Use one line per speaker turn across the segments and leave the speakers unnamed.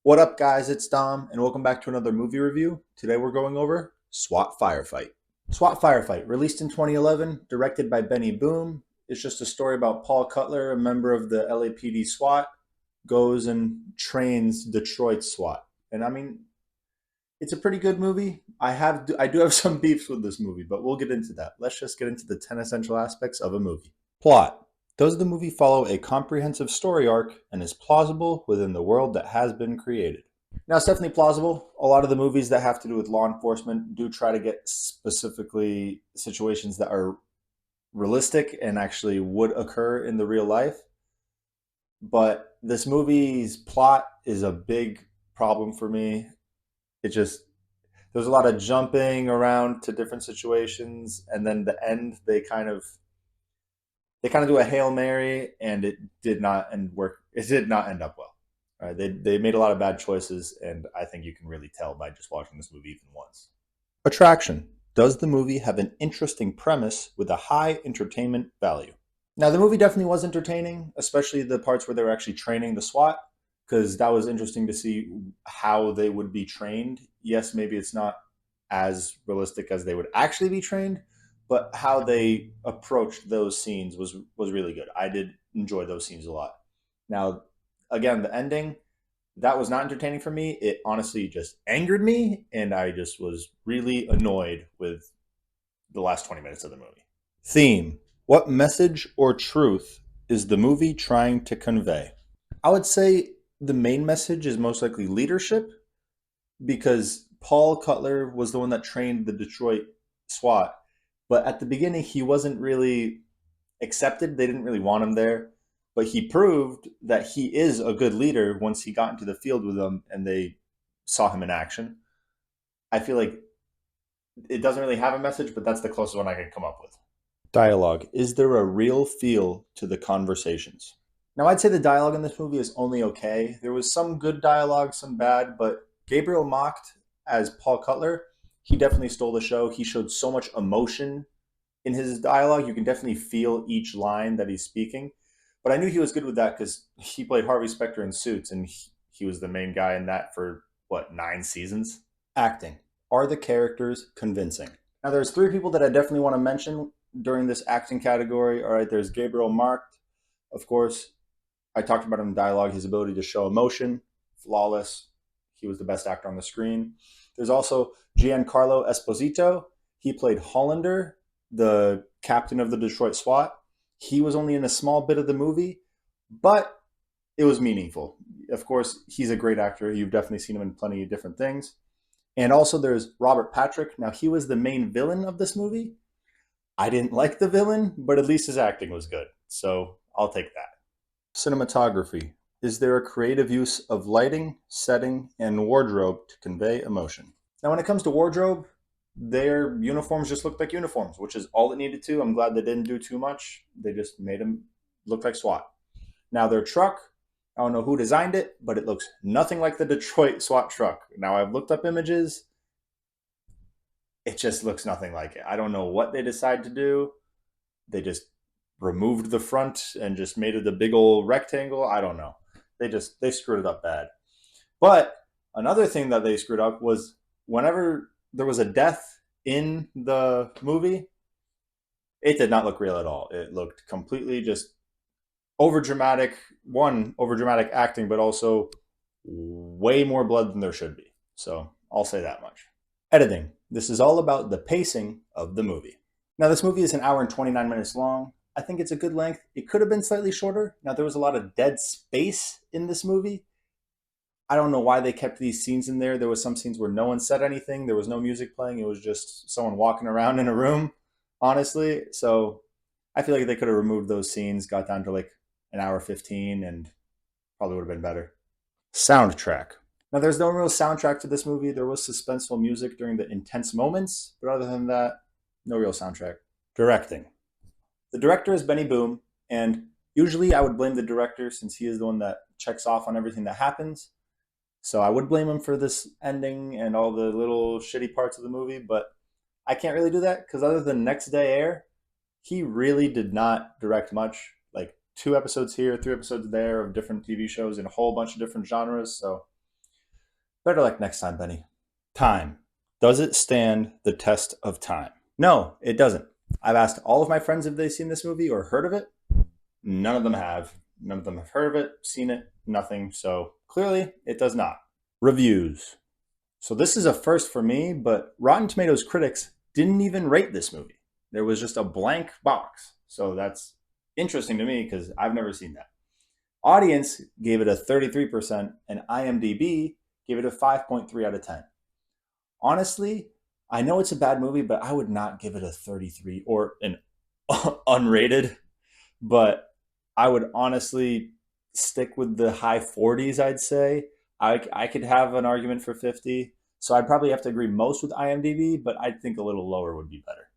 What up, guys? It's Dom, and welcome back to another movie review. Today we're going over S.W.A.T. Firefight. S.W.A.T. Firefight, released in 2011, directed by Benny Boom. It's just a story about Paul Cutler, a member of the LAPD SWAT, goes and trains Detroit SWAT. And I mean, it's a pretty good movie. I do have some beefs with this movie, but we'll get into that. Let's just get into the 10 essential aspects of a movie. Plot. Does the movie follow a comprehensive story arc and is plausible within the world that has been created? Now, it's definitely plausible. A lot of the movies that have to do with law enforcement do try to get specifically situations that are realistic and actually would occur in the real life. But this movie's plot is a big problem for me. It just, there's a lot of jumping around to different situations, and then the end, they kind of do a Hail Mary, and it did not end work. It did not end up well. All right, they made a lot of bad choices, and I think you can really tell by just watching this movie even once. Attraction. Does the movie have an interesting premise with a high entertainment value? Now, the movie definitely was entertaining, especially the parts where they were actually training the SWAT, because that was interesting to see how they would be trained. Yes, maybe it's not as realistic as they would actually be trained, but how they approached those scenes was really good. I did enjoy those scenes a lot. Now, again, the ending that was not entertaining for me. It honestly just angered me, and I just was really annoyed with the last 20 minutes of the movie. Theme. What message or truth is the movie trying to convey? I would say the main message is most likely leadership, because Paul Cutler was the one that trained the Detroit SWAT. But at the beginning, he wasn't really accepted. They didn't really want him there. But he proved that he is a good leader once he got into the field with them and they saw him in action. I feel like it doesn't really have a message, but that's the closest one I can come up with. Dialogue. Is there a real feel to the conversations? Now, I'd say the dialogue in this movie is only okay. There was some good dialogue, some bad, but Gabriel Macht as Paul Cutler, he definitely stole the show. He showed so much emotion in his dialogue. You can definitely feel each line that he's speaking. But I knew he was good with that because he played Harvey Specter in Suits, and he was the main guy in that for, what, 9 seasons? Acting. Are the characters convincing? Now, there's three people that I definitely want to mention during this acting category. All right, there's Gabriel Macht, of course. I talked about him in dialogue, his ability to show emotion, flawless. He was the best actor on the screen. There's also Giancarlo Esposito. He played Hollander, the captain of the Detroit SWAT. He was only in a small bit of the movie, but it was meaningful. Of course, he's a great actor. You've definitely seen him in plenty of different things. And also there's Robert Patrick. Now, he was the main villain of this movie. I didn't like the villain, but at least his acting was good. So I'll take that. Cinematography. Is there a creative use of lighting, setting, and wardrobe to convey emotion? Now, when it comes to wardrobe, their uniforms just looked like uniforms, which is all it needed to. I'm glad they didn't do too much. They just made them look like SWAT. Now, their truck, I don't know who designed it, but it looks nothing like the Detroit SWAT truck. Now, I've looked up images. It just looks nothing like it. I don't know what they decided to do. They just removed the front and just made it a big old rectangle. I don't know. They screwed it up bad. But another thing that they screwed up was whenever there was a death in the movie, it did not look real at all. It looked completely just over dramatic. One, over dramatic acting, but also way more blood than there should be. So I'll say that much. Editing. This is all about the pacing of the movie. Now, this movie is an hour and 29 minutes long. I think it's a good length. It could have been slightly shorter. Now, there was a lot of dead space in this movie. I don't know why they kept these scenes in there. There was some scenes where no one said anything. There was no music playing. It was just someone walking around in a room, honestly. So I feel like they could have removed those scenes, got down to like an hour 15, and probably would have been better. Soundtrack. Now, there's no real soundtrack to this movie. There was suspenseful music during the intense moments, but other than that, no real soundtrack. Directing. The director is Benny Boom, and usually I would blame the director since he is the one that checks off on everything that happens. So I would blame him for this ending and all the little shitty parts of the movie, but I can't really do that because other than Next Day Air, he really did not direct much. Like 2 episodes here, 3 episodes there of different TV shows in a whole bunch of different genres. So Better luck next time, Benny. Time. Does it stand the test of time? No, it doesn't. I've asked all of my friends if they've seen this movie or heard of it. None of them have. None of them have heard of it, seen it, nothing. So clearly, it does not. Reviews. So this is a first for me, but Rotten Tomatoes critics didn't even rate this movie. There was just a blank box. So that's interesting to me because I've never seen that. Audience gave it a 33%, and IMDb gave it a 5.3 out of 10. Honestly, I know it's a bad movie, but I would not give it a 33 or an unrated, but I would honestly stick with the high 40s, I'd say. I could have an argument for 50. So I'd probably have to agree most with IMDb, but I think a little lower would be better.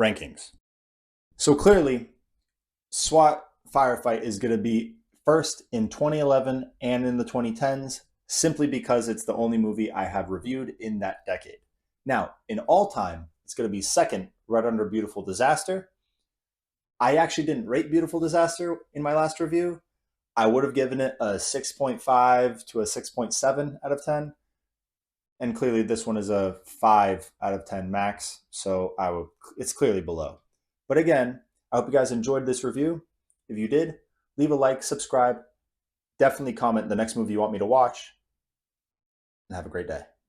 Rankings. So clearly, SWAT Firefight is going to be first in 2011 and in the 2010s, simply because it's the only movie I have reviewed in that decade. Now, in all time, it's going to be second, right under Beautiful Disaster. I actually didn't rate Beautiful Disaster in my last review. I would have given it a 6.5 to a 6.7 out of 10. And clearly this one is a 5 out of 10 max, so it's clearly below. But again, I hope you guys enjoyed this review. If you did, leave a like, subscribe, definitely comment the next movie you want me to watch, and have a great day.